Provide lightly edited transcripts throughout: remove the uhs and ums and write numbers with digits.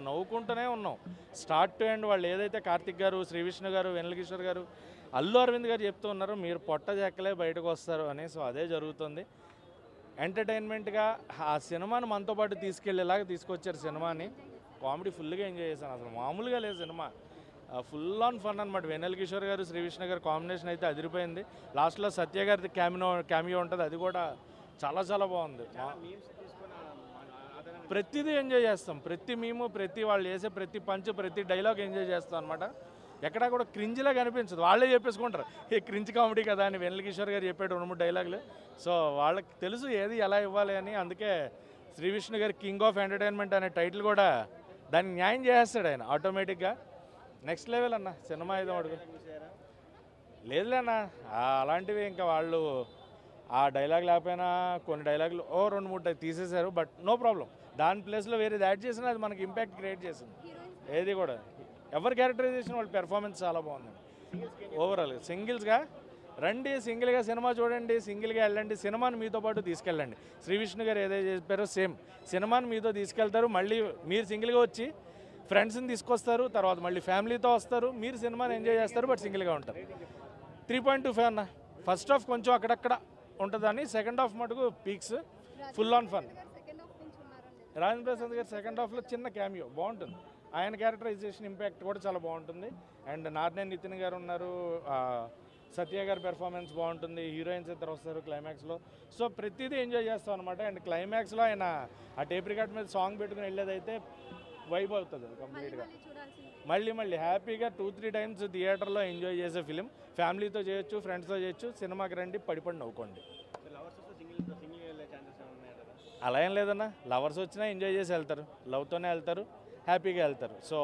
నవ్వుకుంటూనే ఉన్నాం start to end. వాళ్ళు ఏదైతే కార్తిక్ గారు, శ్రీ విష్ణు గారు, వెన్నెల కిషోర్ గారు, అల్లు అరవింద్ గారు చెప్తూ ఉన్నారు మీరు పొట్ట చెక్కలే బయటకు వస్తారు అని. సో అదే జరుగుతుంది. ఎంటర్టైన్మెంట్గా ఆ సినిమాని మనతో పాటు తీసుకెళ్ళేలాగా తీసుకొచ్చారు సినిమాని. కామెడీ ఫుల్గా ఎంజాయ్ చేశాను, అసలు మామూలుగా లేదు సినిమా. ఫుల్ ఆన్ ఫన్ అనమాట. వెన్నెల కిషోర్ గారు, శ్రీ విష్ణు గారు కాంబినేషన్ అయితే అదిరిపోయింది. లాస్ట్లో సత్య గారి క్యామియో ఉంటుంది, అది కూడా చాలా చాలా బాగుంది. ప్రతిదీ ఎంజాయ్ చేస్తాం, ప్రతి మేము, ప్రతి వాళ్ళు చేసే ప్రతి పంచ్, ప్రతి డైలాగ్ ఎంజాయ్ చేస్తాం అనమాట. ఎక్కడా కూడా క్రింజ్లా కనిపించదు. వాళ్ళే చెప్పేసుకుంటారు ఈ క్రింజ్ కామెడీ కదా అని. వెన్నెల కిషోర్ గారు చెప్పాడు 2-3 డైలాగులు. సో వాళ్ళకి తెలుసు ఏది ఎలా ఇవ్వాలి అని. అందుకే శ్రీ విష్ణు గారి కింగ్ ఆఫ్ ఎంటర్టైన్మెంట్ అనే టైటిల్ కూడా దానికి న్యాయం చేస్తాడు ఆయన ఆటోమేటిక్గా. నెక్స్ట్ లెవెల్ అన్న సినిమా ఏదో అడుగు లేదులే అన్న. అలాంటివి ఇంకా వాళ్ళు ఆ డైలాగ్ లేకపోయినా కొన్ని డైలాగులు 2-3 తీసేశారు, బట్ నో ప్రాబ్లం. దాని ప్లేస్లో వేరేది యాడ్ చేసినా అది మనకి ఇంపాక్ట్ క్రియేట్ చేసింది. ఏది కూడా ఎవరి క్యారెక్టరైజేషన్ వాళ్ళ పెర్ఫార్మెన్స్ చాలా బాగుంది. ఓవరాల్ సింగిల్స్గా రండి, సింగిల్గా సినిమా చూడండి, సింగిల్గా వెళ్ళండి, సినిమాని మీతో పాటు తీసుకెళ్ళండి. శ్రీ విష్ణు గారు ఏదైతే చెప్పారో సేమ్ సినిమాని మీతో తీసుకెళ్తారు. మళ్ళీ మీరు సింగిల్గా వచ్చి ఫ్రెండ్స్ని తీసుకొస్తారు, తర్వాత మళ్ళీ ఫ్యామిలీతో వస్తారు, మీరు సినిమాని ఎంజాయ్ చేస్తారు, బట్ సింగిల్గా ఉంటారు. 3.25 అన్న. ఫస్ట్ హాఫ్ కొంచెం అక్కడక్కడ ఉంటుందని, సెకండ్ హాఫ్ మటుకు peaks, full on fun. Rajendra Prasad గారు సెకండ్ హాఫ్లో చిన్న క్యామియో బాగుంటుంది. ఆయన క్యారెక్టరైజేషన్ ఇంపాక్ట్ కూడా చాలా బాగుంటుంది. అండ్ నార్నేని నితిన్ గారు ఉన్నారు, సత్య గారి పెర్ఫార్మెన్స్ బాగుంటుంది, హీరోయిన్స్ ఇద్దరు వస్తారు క్లైమాక్స్లో. సో ప్రతిదీ ఎంజాయ్ చేస్తాం అనమాట. అండ్ క్లైమాక్స్లో ఆయన ఆ టేప్ రికార్డ్ మీద సాంగ్ పెట్టుకుని వెళ్ళేదైతే వైబ్ అవుతుంది కంప్లీట్గా. మళ్ళీ హ్యాపీగా 2-3 టైమ్స్ థియేటర్లో ఎంజాయ్ చేసే ఫిలిం. ఫ్యామిలీతో చేయొచ్చు, ఫ్రెండ్స్తో చేయొచ్చు. సినిమాకి రండి, పడిపడి నవ్వుకోండి. అలా ఏం లేదన్నా, లవర్స్ వచ్చినా ఎంజాయ్ చేసి వెళ్తారు, లవ్తోనే వెళ్తారు, హ్యాపీగా వెళ్తారు. సో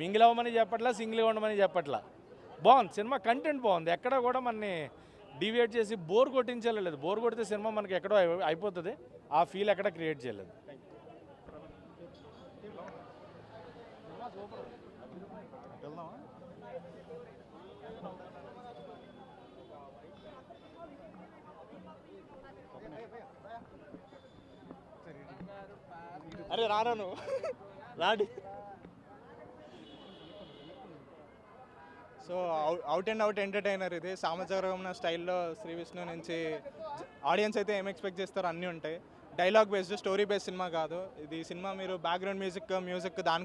మింగిల్ అవ్వమని చెప్పట్లా, సింగిల్గా ఉండమని చెప్పట్లా. బాగుంది సినిమా, కంటెంట్ బాగుంది. ఎక్కడ కూడా మనని డివియేట్ చేసి బోర్ కొట్టించలేదు. బోర్ కొడితే సినిమా మనకి ఎక్కడో అయిపోతుంది, ఆ ఫీల్ ఎక్కడ క్రియేట్ చేయలేదు. అరే రాను రాడి. So out and out entertainer ఇది. సామజవరమైన స్టైల్లో శ్రీ విష్ణు నుంచి ఆడియన్స్ అయితే ఏం ఎక్స్పెక్ట్ చేస్తారో అన్నీ ఉంటాయి. Dialogue based, story based cinema కాదు ఇది. సినిమా మీరు బ్యాక్గ్రౌండ్ మ్యూజిక్ దాని